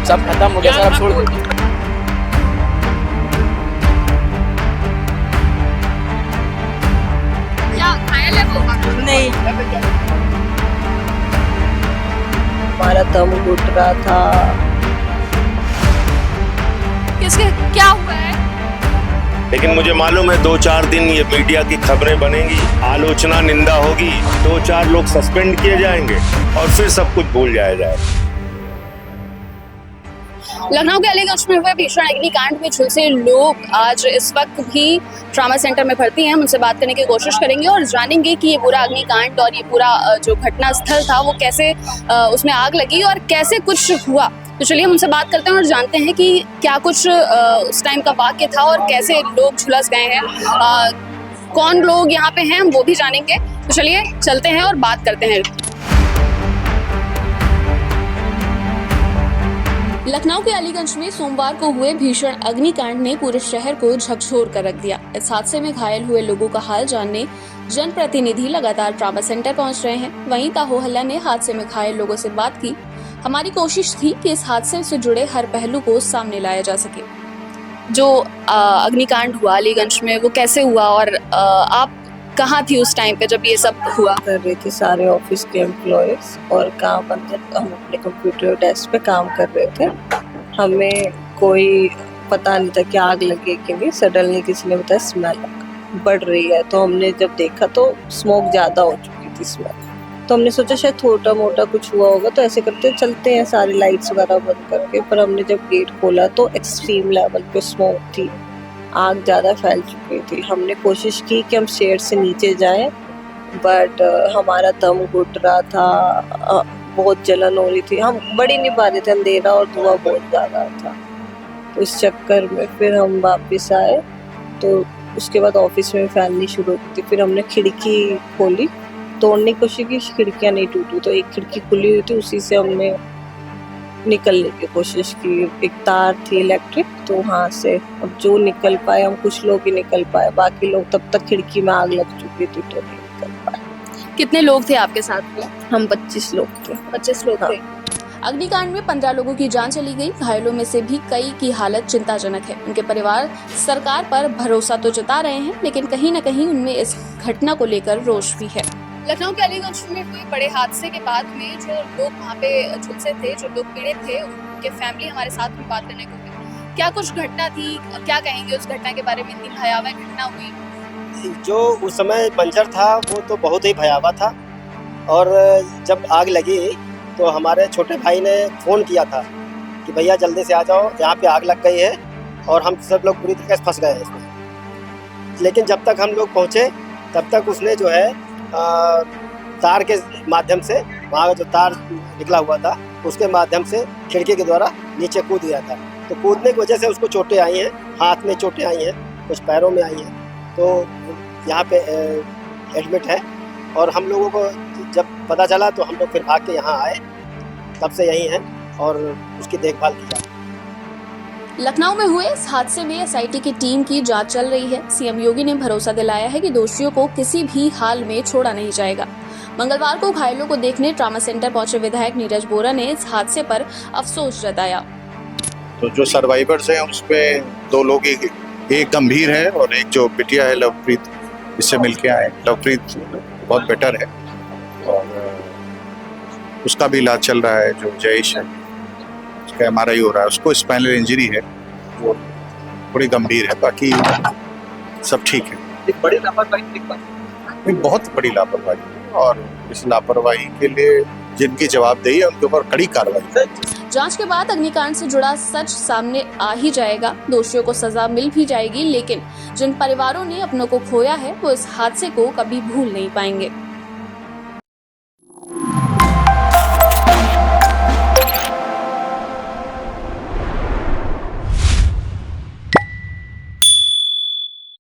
सब खत्म हो गया सर, अब छोड़ दो। क्या घायल है वो? नहीं, हमारा दम घुट रहा था। किसके क्या हुआ है? लेकिन मुझे मालूम है 2-4 दिन ये मीडिया की खबरें बनेंगी, आलोचना निंदा होगी, 2-4 लोग सस्पेंड किए जाएंगे और फिर सब कुछ भूल जाया जाए। लखनऊ के अलीगंज में हुए भीषण अग्निकांड में झुलसे लोग आज इस वक्त भी ट्रॉमा सेंटर में भर्ती हैं। हम उनसे बात करने की कोशिश करेंगे और जानेंगे कि ये पूरा अग्निकांड और ये पूरा जो घटना स्थल था वो कैसे उसमें आग लगी और कैसे कुछ हुआ। तो चलिए हम उनसे बात करते हैं और जानते हैं कि क्या कुछ उस टाइम का वाक्य था और कैसे लोग झुलस गए हैं, कौन लोग यहाँ पे हैं हम वो भी जानेंगे। तो चलिए चलते हैं और बात करते हैं। लखनऊ के अलीगंज में सोमवार को हुए भीषण अग्निकांड ने पूरे शहर को झकझोर कर रख दिया। इस हादसे में घायल हुए लोगों का हाल जानने जनप्रतिनिधि लगातार ट्रॉमा सेंटर पहुंच रहे हैं। वहीं ताहो हल्ला ने हादसे में घायल लोगों से बात की। हमारी कोशिश थी कि इस हादसे से जुड़े हर पहलू को सामने लाया जा सके। जो अग्निकांड हुआ अलीगंज में वो कैसे हुआ और आप कहाँ थी उस टाइम पे जब ये सब हुआ? कर रहे थे सारे ऑफिस के एम्प्लॉयज और काम अंदर हम अपने कंप्यूटर डेस्क पे काम कर रहे थे। हमें कोई पता नहीं था कि आग लगे कि नहीं। सडनली किसी ने बताया स्मेल बढ़ रही है, तो हमने जब देखा तो स्मोक ज़्यादा हो चुकी थी स्मेल। तो हमने सोचा शायद छोटा मोटा कुछ हुआ होगा, तो ऐसे करते चलते हैं सारी लाइट्स वगैरह बंद करके। पर हमने जब गेट खोला तो एक्सट्रीम लेवल पे स्मोक थी, आग ज़्यादा फैल चुकी थी। हमने कोशिश की कि हम शेड से नीचे जाएं, बट हमारा दम घुट रहा था, बहुत जलन हो रही थी, हम बढ़ ही नहीं पा रहे थे, अंधेरा और धुआं बहुत ज़्यादा था। तो इस चक्कर में फिर हम वापस आए, तो उसके बाद ऑफिस में फैलनी शुरू हो थी। फिर हमने खिड़की खोली, तोड़ने की कोशिश की, खिड़कियाँ नहीं टूटी, तो एक खिड़की खुली हुई थी, उसी से हमने निकलने की कोशिश की। एक तार थी इलेक्ट्रिक, तो वहाँ से अब जो निकल पाए, हम कुछ लोग ही निकल पाए, बाकी लोग तब तक खिड़की में आग लग चुकी थी तो नहीं निकल पाए। कितने लोग थे आपके साथ में? हम 25 लोग थे। 25 लोग थे। अग्निकांड में 15 लोगों की जान चली गई। घायलों में से भी कई की हालत चिंताजनक है। उनके परिवार सरकार पर भरोसा तो जता रहे हैं, लेकिन कहीं न कहीं उनमें इस घटना को लेकर रोष भी है। लखनऊ के अलीगंज में हुए बड़े हादसे के बाद में जो लोग वहाँ पे झुलसे थे, जो लोग पीड़ित थे, उनके फैमिली हमारे साथ में बात करने को मिली। क्या कुछ घटना थी, क्या कहेंगे उस घटना के बारे में? इतनी भयावह घटना हुई। जो उस समय मंजर था वो तो बहुत ही भयावह था। और जब आग लगी तो हमारे छोटे भाई ने फ़ोन किया था कि भैया जल्दी से आ जाओ, यहाँ पे आग लग गई है, और हम सब लोग पूरी तरीके से फंस गए हैं इसमें। लेकिन जब तक हम लोग पहुँचे तब तक उसने जो है तार के माध्यम से, वहाँ जो तार निकला हुआ था उसके माध्यम से खिड़की के द्वारा नीचे कूद गया था। तो कूदने की वजह से उसको चोटें आई हैं, हाथ में चोटें आई हैं, कुछ पैरों में आई हैं, तो यहाँ पे एडमिट है। और हम लोगों को जब पता चला तो हम लोग फिर भाग के यहाँ आए, तब से यहीं हैं और उसकी देखभाल की जाए। लखनऊ में हुए इस हादसे में एसआईटी की टीम की जांच चल रही है। सीएम योगी ने भरोसा दिलाया है कि दोषियों को किसी भी हाल में छोड़ा नहीं जाएगा। मंगलवार को घायलों को देखने ट्रॉमा सेंटर पहुंचे विधायक नीरज बोरा ने इस हादसे पर अफसोस जताया। तो जो सर्वाइवर्स हैं उसमें 2 लोग, एक गंभीर है और एक जो बिटिया है लवप्रीत, इससे मिलके आए। लवप्रीत बहुत बेटर है और उसका भी इलाज चल रहा है। जो जयेश है उसका MRI हो रहा है, उसको स्पाइनल इंजरी है, वो थोड़ी गंभीर है, बाकी सब ठीक है। एक बड़ी लापरवाही, बहुत बड़ी लापरवाही, और इस लापरवाही के लिए जिनकी जवाबदेही है उनके ऊपर कड़ी कार्रवाई। जांच के बाद अग्निकांड से जुड़ा सच सामने आ ही जाएगा, दोषियों को सजा मिल भी जाएगी, लेकिन जिन परिवारों ने अपनों को खोया है वो इस हादसे को कभी भूल नहीं पाएंगे।